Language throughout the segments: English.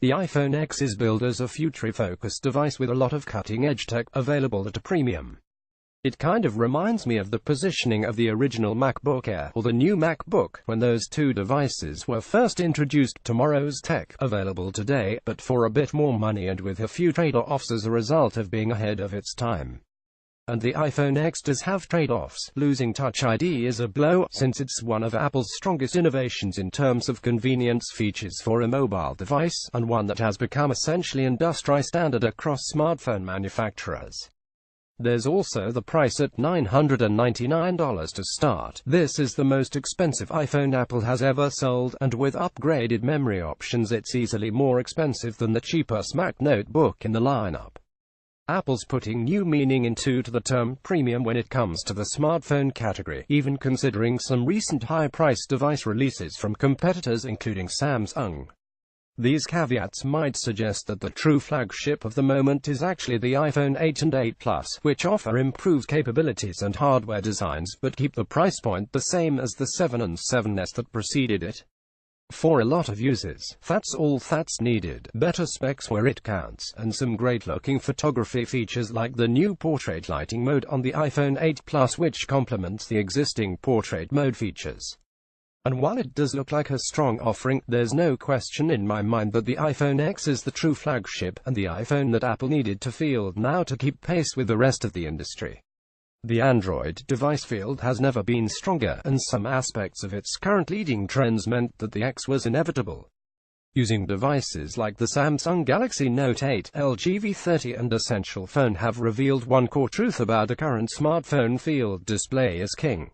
The iPhone X is billed as a future-focused device with a lot of cutting-edge tech available at a premium. It kind of reminds me of the positioning of the original MacBook Air or the new MacBook, when those two devices were first introduced. Tomorrow's tech, available today, but for a bit more money and with a few trade-offs as a result of being ahead of its time. And the iPhone X does have trade-offs. Losing Touch ID is a blow, since it's one of Apple's strongest innovations in terms of convenience features for a mobile device, and one that has become essentially industry standard across smartphone manufacturers. There's also the price at $999 to start. This is the most expensive iPhone Apple has ever sold, and with upgraded memory options it's easily more expensive than the cheapest Mac notebook in the lineup. Apple's putting new meaning into the term premium when it comes to the smartphone category, even considering some recent high-priced device releases from competitors including Samsung. These caveats might suggest that the true flagship of the moment is actually the iPhone 8 and 8 Plus, which offer improved capabilities and hardware designs but keep the price point the same as the 7 and 7S that preceded it. For a lot of users, that's all that's needed. Better specs where it counts, and some great-looking photography features like the new portrait lighting mode on the iPhone 8 Plus, which complements the existing portrait mode features. And while it does look like a strong offering, there's no question in my mind that the iPhone X is the true flagship, and the iPhone that Apple needed to field now to keep pace with the rest of the industry. The Android device field has never been stronger, and some aspects of its current leading trends meant that the X was inevitable. Using devices like the Samsung Galaxy Note 8, LG V30 and Essential Phone have revealed one core truth about the current smartphone field: display is king.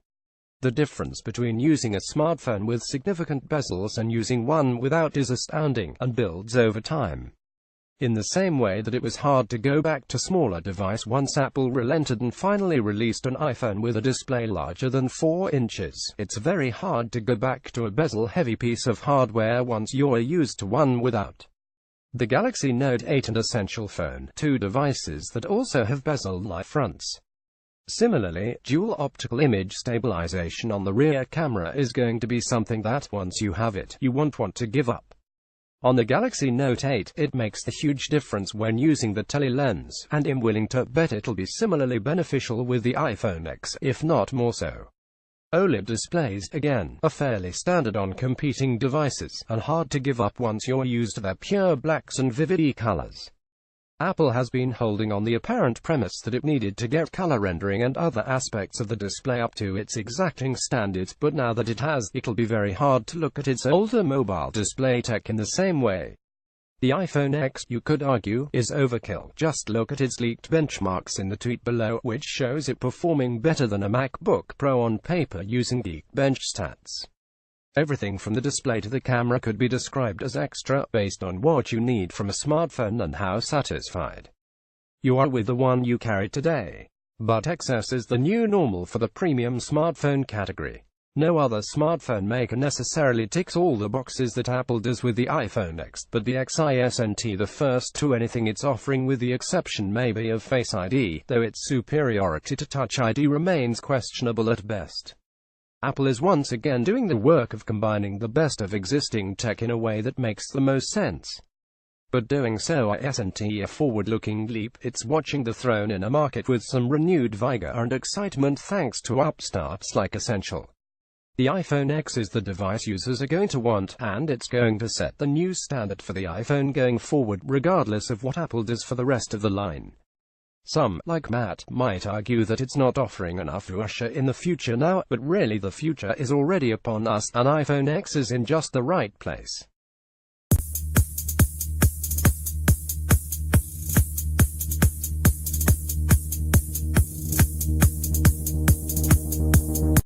The difference between using a smartphone with significant bezels and using one without is astounding, and builds over time. In the same way that it was hard to go back to smaller device once Apple relented and finally released an iPhone with a display larger than 4 inches, it's very hard to go back to a bezel-heavy piece of hardware once you're used to one without. The Galaxy Note 8 and Essential Phone, two devices that also have bezel-like fronts. Similarly, dual optical image stabilization on the rear camera is going to be something that, once you have it, you won't want to give up. On the Galaxy Note 8, it makes the huge difference when using the tele-lens, and I'm willing to bet it'll be similarly beneficial with the iPhone X, if not more so. OLED displays, again, are fairly standard on competing devices, and hard to give up once you're used to their pure blacks and vivid colors. Apple has been holding on the apparent premise that it needed to get color rendering and other aspects of the display up to its exacting standards, but now that it has, it'll be very hard to look at its older mobile display tech in the same way. The iPhone X, you could argue, is overkill. Just look at its leaked benchmarks in the tweet below, which shows it performing better than a MacBook Pro on paper using Geekbench stats. Everything from the display to the camera could be described as extra, based on what you need from a smartphone and how satisfied you are with the one you carry today. But excess is the new normal for the premium smartphone category. No other smartphone maker necessarily ticks all the boxes that Apple does with the iPhone X, but the X isn't the first to anything it's offering, with the exception maybe of Face ID, though its superiority to Touch ID remains questionable at best. Apple is once again doing the work of combining the best of existing tech in a way that makes the most sense. But doing so isn't a forward-looking leap. It's watching the throne in a market with some renewed vigor and excitement thanks to upstarts like Essential. The iPhone X is the device users are going to want, and it's going to set the new standard for the iPhone going forward, regardless of what Apple does for the rest of the line. Some, like Matt, might argue that it's not offering enough to usher in the future now, but really the future is already upon us, and iPhone X is in just the right place.